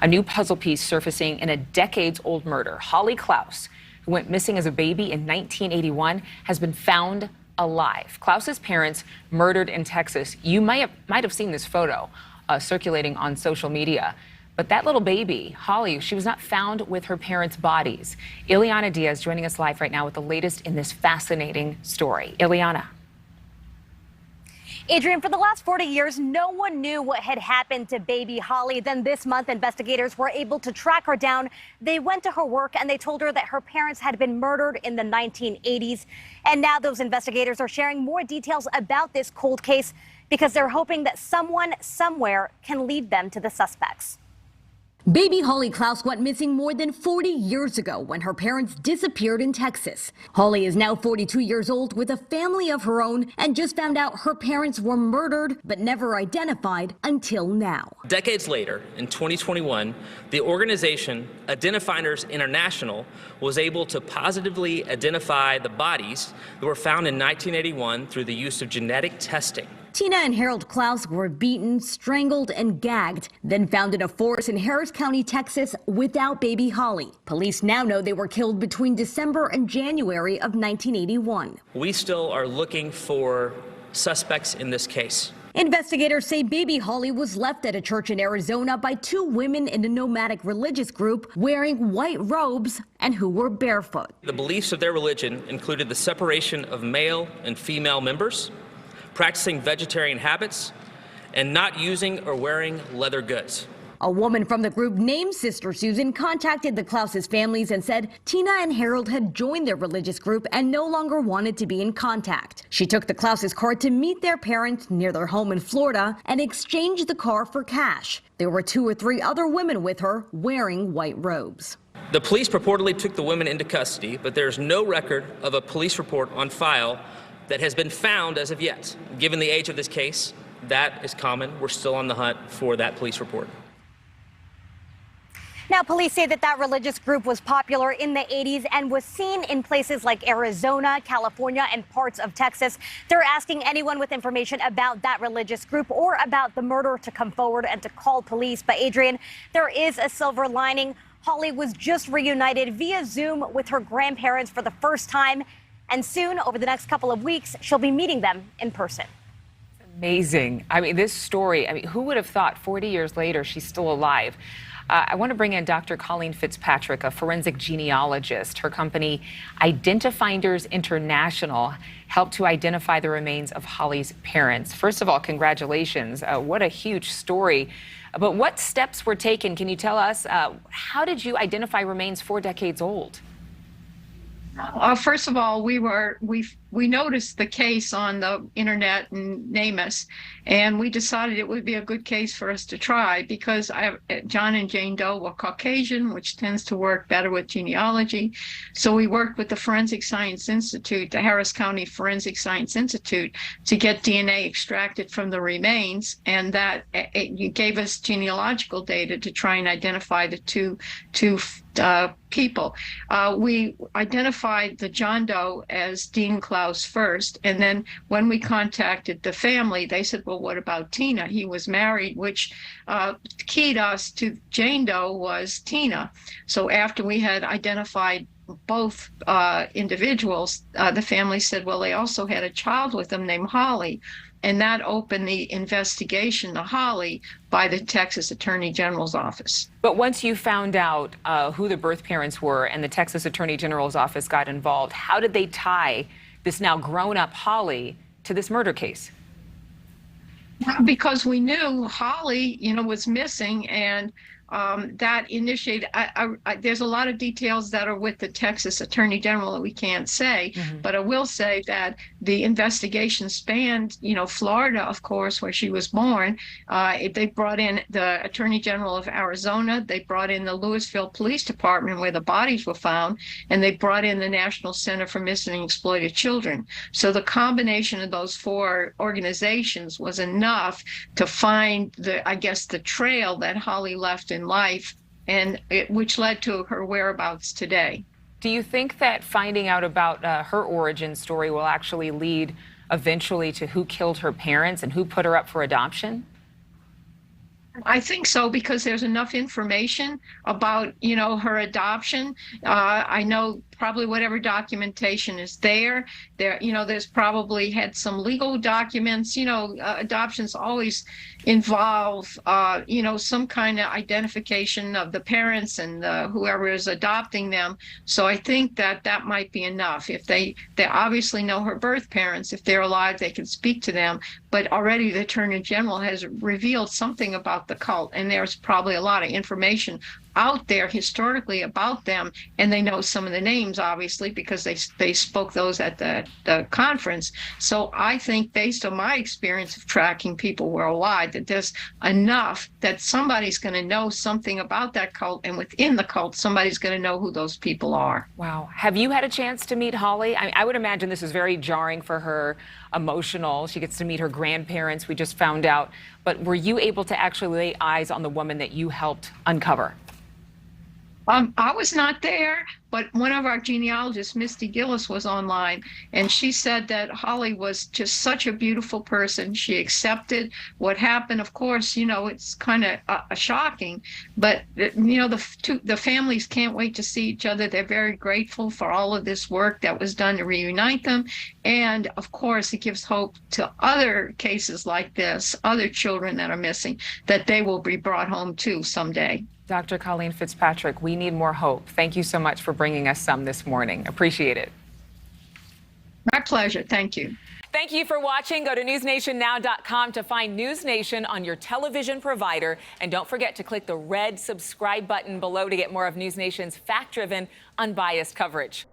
A new puzzle piece surfacing in a decades-old murder. Holly Clouse, who went missing as a baby in 1981, has been found alive. Clouse's parents murdered in Texas. You might have seen this photo circulating on social media. But that little baby, Holly, she was not found with her parents' bodies. Ileana Diaz joining us live right now with the latest in this fascinating story. Ileana. Adrienne, for the last 40 years, no one knew what had happened to baby Holly. Then this month, investigators were able to track her down. They went to her work and they told her that her parents had been murdered in the 1980s. And now those investigators are sharing more details about this cold case because they're hoping that someone somewhere can lead them to the suspects. Baby Holly Clouse went missing more than 40 years ago when her parents disappeared in Texas. Holly is now 42 years old with a family of her own and just found out her parents were murdered but never identified until now. Decades later, in 2021, the organization Identifiers International was able to positively identify the bodies that were found in 1981 through the use of genetic testing. Tina and Harold Clouse were beaten, strangled, and gagged, then found in a forest in Harris County, Texas, without baby Holly. Police now know they were killed between December and January of 1981. We still are looking for suspects in this case. Investigators say baby Holly was left at a church in Arizona by two women in a nomadic religious group wearing white robes and who were barefoot. The beliefs of their religion included the separation of male and female members, practicing vegetarian habits, and not using or wearing leather goods. A woman from the group named Sister Susan contacted the Clouse's families and said Tina and Harold had joined their religious group and no longer wanted to be in contact. She took the Clouse's car to meet their parents near their home in Florida and exchanged the car for cash. There were 2 or 3 other women with her wearing white robes. The police purportedly took the women into custody, but there's no record of a police report on file that has been found as of yet. Given the age of this case, that is common. We're still on the hunt for that police report. Now, police say that religious group was popular in the 80s and was seen in places like Arizona, California, and parts of Texas. They're asking anyone with information about that religious group or about the murder to come forward and to call police. But Adrienne, there is a silver lining. Holly was just reunited via Zoom with her grandparents for the first time. And soon, over the next couple of weeks, she'll be meeting them in person. Amazing. I mean, this story, who would have thought 40 years later she's still alive? I want to bring in Dr. Colleen Fitzpatrick, a forensic genealogist. Her company, Identifiers International, helped to identify the remains of Holly's parents. First of all, congratulations. What a huge story. But what steps were taken? Can you tell us, how did you identify remains 4 decades old? First of all, we noticed the case on the internet and NamUs, and we decided it would be a good case for us to try because John and Jane Doe were Caucasian, which tends to work better with genealogy. So we worked with the Forensic Science Institute, the Harris County Forensic Science Institute, to get DNA extracted from the remains, and that it gave us genealogical data to try and identify the two people. We identified the John Doe as Dean Clouse first, and then when we contacted the family, they said, well, what about Tina? He was married, which keyed us to Jane Doe was Tina. So after we had identified both individuals, the family said, well, they also had a child with them named Holly. And that opened the investigation to Holly by the Texas Attorney General's office. But once you found out who the birth parents were and the Texas Attorney General's office got involved, how did they tie this now grown-up Holly to this murder case? Because we knew Holly, was missing, and that initiated, there's a lot of details that are with the Texas Attorney General that we can't say, but I will say that the investigation spanned, Florida, of course, where she was born. They brought in the Attorney General of Arizona, they brought in the Lewisville Police Department where the bodies were found, and they brought in the National Center for Missing and Exploited Children. So the combination of those 4 organizations was enough to find the trail that Holly left in life, and which led to her whereabouts today. Do you think that finding out about her origin story will actually lead eventually to who killed her parents and who put her up for adoption? I think so, because there's enough information about, her adoption. I know probably whatever documentation is there, there's probably had some legal documents. Adoptions always involve, some kind of identification of the parents and whoever is adopting them. So I think that might be enough. If they obviously know her birth parents, if they're alive, they can speak to them. But already the Attorney General has revealed something about the cult, and there's probably a lot of information out there historically about them, and they know some of the names, obviously, because they spoke those at the conference. So I think, based on my experience of tracking people worldwide, that there's enough that somebody's going to know something about that cult, and within the cult, somebody's going to know who those people are. Wow. Have you had a chance to meet Holly? I would imagine this is very jarring for her, emotional. She gets to meet her grandparents, we just found out. But were you able to actually lay eyes on the woman that you helped uncover? I was not there, but one of our genealogists, Misty Gillis, was online, and she said that Holly was just such a beautiful person. She accepted what happened. Of course, it's kind of shocking, but the families can't wait to see each other. They're very grateful for all of this work that was done to reunite them, and of course, it gives hope to other cases like this, other children that are missing, that they will be brought home too someday. Dr. Colleen Fitzpatrick, we need more hope. Thank you so much for bringing us some this morning. Appreciate it. My pleasure. Thank you. Thank you for watching. Go to newsnationnow.com to find NewsNation on your television provider. And don't forget to click the red subscribe button below to get more of NewsNation's fact-driven, unbiased coverage.